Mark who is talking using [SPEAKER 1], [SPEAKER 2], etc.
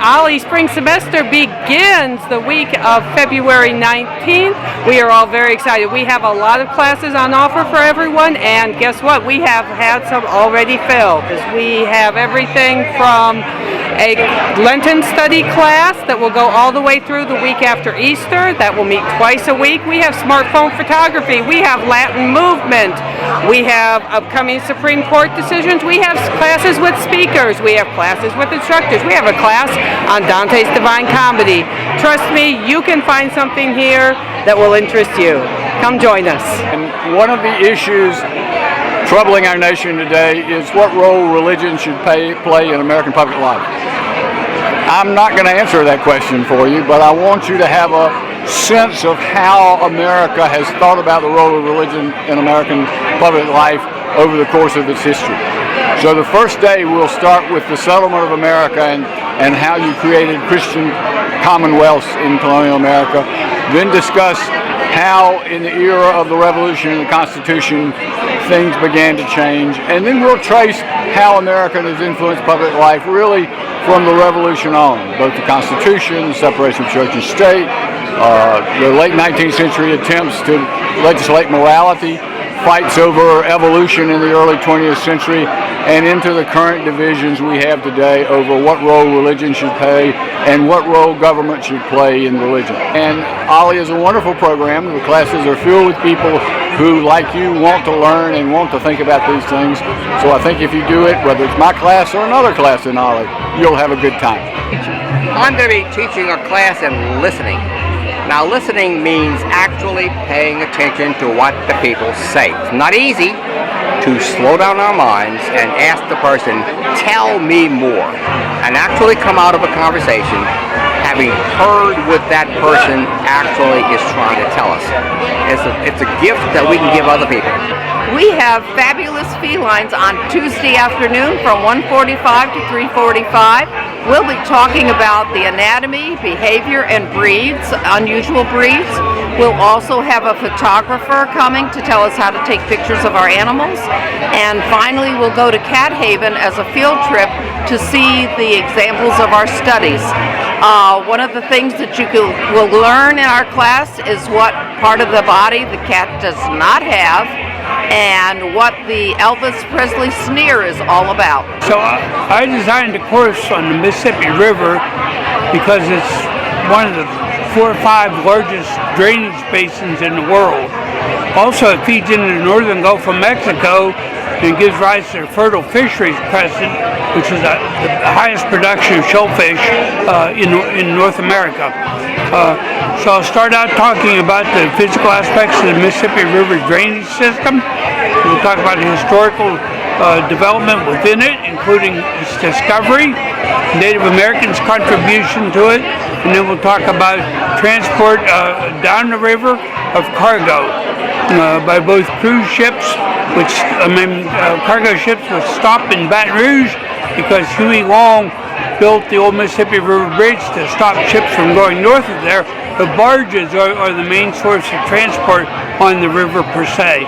[SPEAKER 1] OLLI spring semester begins the week of February 19th. We are all very excited. We have a lot of classes on offer for everyone, and guess what? We have had some already filled. We have everything from a Lenten study class that will go all the way through the week after Easter. That will meet twice a week. We have smartphone photography. We have Latin movement. We have upcoming Supreme Court decisions. We have classes with speakers. We have classes with instructors. We have a class on Dante's Divine Comedy. Trust me, you can find something here that will interest you. Come join us.
[SPEAKER 2] And one of the issues troubling our nation today is what role religion should play in American public life. I'm not going to answer that question for you, but I want you to have a sense of how America has thought about the role of religion in American public life over the course of its history. So the first day we'll start with the settlement of America and how you created Christian commonwealths in colonial America, then discuss how in the era of the Revolution and the Constitution things began to change, and then we'll trace how America has influenced public life really from the Revolution on, both the Constitution, the separation of church and state, the late 19th century attempts to legislate morality, fights over evolution in the early 20th century, and into the current divisions we have today over what role religion should play and what role government should play in religion. And OLLI is a wonderful program. The classes are filled with people who, like you, want to learn and want to think about these things. So I think if you do it, whether it's my class or another class in OLLI, you'll have a good time.
[SPEAKER 3] I'm going to be teaching a class in listening. Now, listening means actually paying attention to what the people say. It's not easy to slow down our minds and ask the person, tell me more, and actually come out of a conversation having heard what that person actually is trying to tell us. It's a gift that we can give other people.
[SPEAKER 4] We have fabulous felines on Tuesday afternoon from 1:45 to 3:45. We'll be talking about the anatomy, behavior, and breeds, unusual breeds. We'll also have a photographer coming to tell us how to take pictures of our animals. And finally, we'll go to Cat Haven as a field trip to see the examples of our studies. One of the things that you will learn in our class is what part of the body the cat does not have, and what the Elvis Presley sneer is all about.
[SPEAKER 5] So I designed a course on the Mississippi River because it's one of the 4 or 5 largest drainage basins in the world. Also, it feeds into the northern Gulf of Mexico and gives rise to the fertile fisheries crescent, which is the highest production of shellfish in North America. So I'll start out talking about the physical aspects of the Mississippi River drainage system. We'll talk about the historical development within it, including its discovery, Native Americans' contribution to it, and then we'll talk about transport down the river of cargo by both cruise ships, cargo ships which stop in Baton Rouge because Huey Long built the old Mississippi River Bridge to stop ships from going north of there. The barges are the main source of transport on the river per se.